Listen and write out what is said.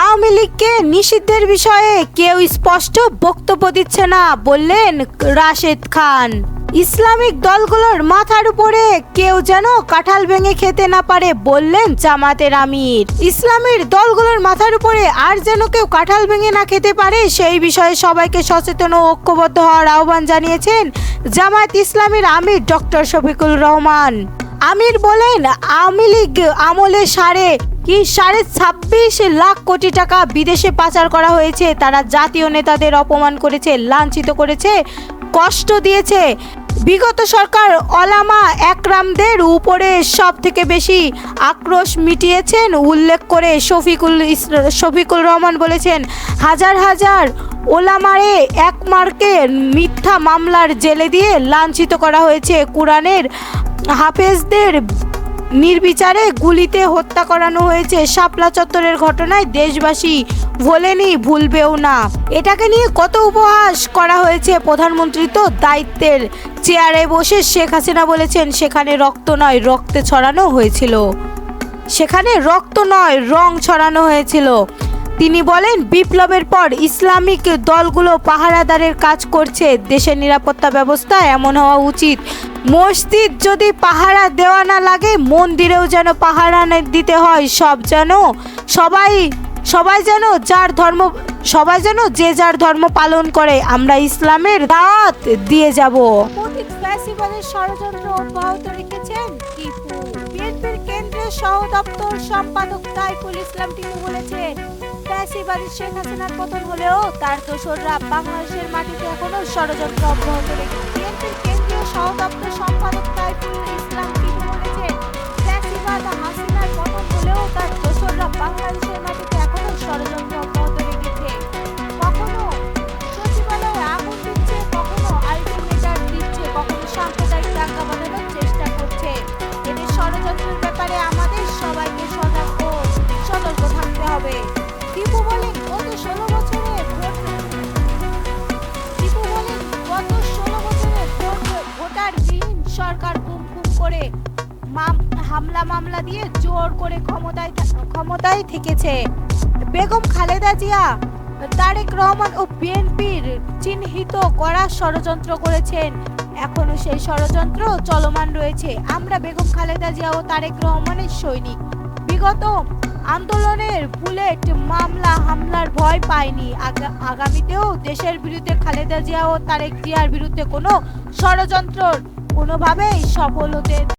আওয়ামী লীগকে নিষিদ্ধের বিষয়ে কেউ স্পষ্ট বক্তব্য দিচ্ছে না, বললেন রাশেদ খান। ইসলামিক দলগুলোর মাথার উপরে কেউ যেন কাঁঠাল ভেঙে খেতে না পারে, বললেন জামাতের আমির। ইসলামের দলগুলোর মাথার উপরে আর যেন কেউ কাঁঠাল ভেঙে না খেতে পারে, সেই বিষয়ে সবাইকে সচেতন ও ঐক্যবদ্ধ হওয়ার আহ্বান জানিয়েছেন জামায়াত ইসলামীর আমির ডক্টর শফিকুর রহমান। আমির বলেন, আওয়ামী লীগ আমলে সাড়ে 26 লাখ কোটি টাকা বিদেশে পাচার করা হয়েছে। তারা জাতীয় নেতাদের অপমান করেছে, লাঞ্ছিত করেছে, কষ্ট দিয়েছে। বিগত সরকার ওলামা একরামদের উপরে সব থেকে বেশি আক্রোশ মিটিয়েছেন উল্লেখ করে শফিকুল রহমান বলেছেন, হাজার হাজার ওলামারে এক মার্কে মিথ্যা মামলার জেলে দিয়ে লাঞ্ছিত করা হয়েছে। কুরআনের হাফেজদের নির্বিচারে গুলিতে হত্যা করানো হয়েছে। শাপলা চত্বরের ঘটনায় দেশবাসী ভোলেনি, ভুলবেও না। এটাকে নিয়ে কত উপহাস করা হয়েছে। প্রধানমন্ত্রী তো দায়িত্বের চেয়ারে বসে শেখ হাসিনা বলেছেন, সেখানে রক্ত নয় রক্তে ছড়ানো হয়েছিল, সেখানে রক্ত নয় রং ছড়ানো হয়েছিল। তিনি বলেন, বিপ্লবের পর ইসলামিক দলগুলো পাহারাদারের কাজ করছে। দেশের নিরাপত্তা ব্যবস্থা এমন হওয়া উচিত, মসজিদ যদি পাহারা দেওয়া না লাগে, মন্দিরেও যেন পাহারা দিতে হয়। সবাই যেন যে যার ধর্ম পালন করে। আমরা ইসলামের দাওয়াত দিয়ে যাব। ফ্যাসিবাদের ষড়যন্ত্র অব্যাহত রেখেছেন টিপু। বিএনপির কেন্দ্রীয় সহ দপ্তর সম্পাদক সাইফুল ইসলাম টিপু বলেছেন, ফ্যাসিবাদী শেখ হাসিনার পতন হলেও তার দোসররা বাংলাদেশের মাটিতে এখনো ষড়যন্ত্র অব্যাহত রেখেছে। বিএনপির কেন্দ্রীয় সহ দপ্তর সম্পাদক সাইফুল ইসলাম টিপু বলেছেন, ফ্যাসিবাদ হাসিনার পতন হলেও তার দোসররা বাংলাদেশের মাটিতে এখনো ষড়যন্ত্র অব্যাহত রেখেছে। কখনো সচিবালয়ে আগুন দিচ্ছে, কখনো আলটিমেটাম দিচ্ছে, কখনো সাম্প্রদায়িক দাঙ্গা বাঁধানোর চেষ্টা করছে। এদের ষড়যন্ত্রের ব্যাপারে আমাদের সবাইকে সজাগ ও সতর্ক থাকতে হবে। টিপু বলেন, গত 16 বছরে ভোটারবিহীন সরকার গুম করে হামলা মামলা দিয়ে জোর করে ক্ষমতায় থেকেছে। বেগম খালেদা জিয়া তারেক রহমান ও বিএনপির চিহ্নিত করা ষড়যন্ত্র করেছেন। এখনো সেই ষড়যন্ত্র চলমান রয়েছে। আমরা বেগম খালেদা জিয়া ও তারেক রহমানের সৈনিক। বিগত আন্দোলনের বুলেট হামলার ভয় পায়নি। আগামীতেও দেশের বিরুদ্ধে খালেদা জিয়া ও তারেক জিয়ার বিরুদ্ধে কোনো ষড়যন্ত্র কোনোভাবেই সফল হতে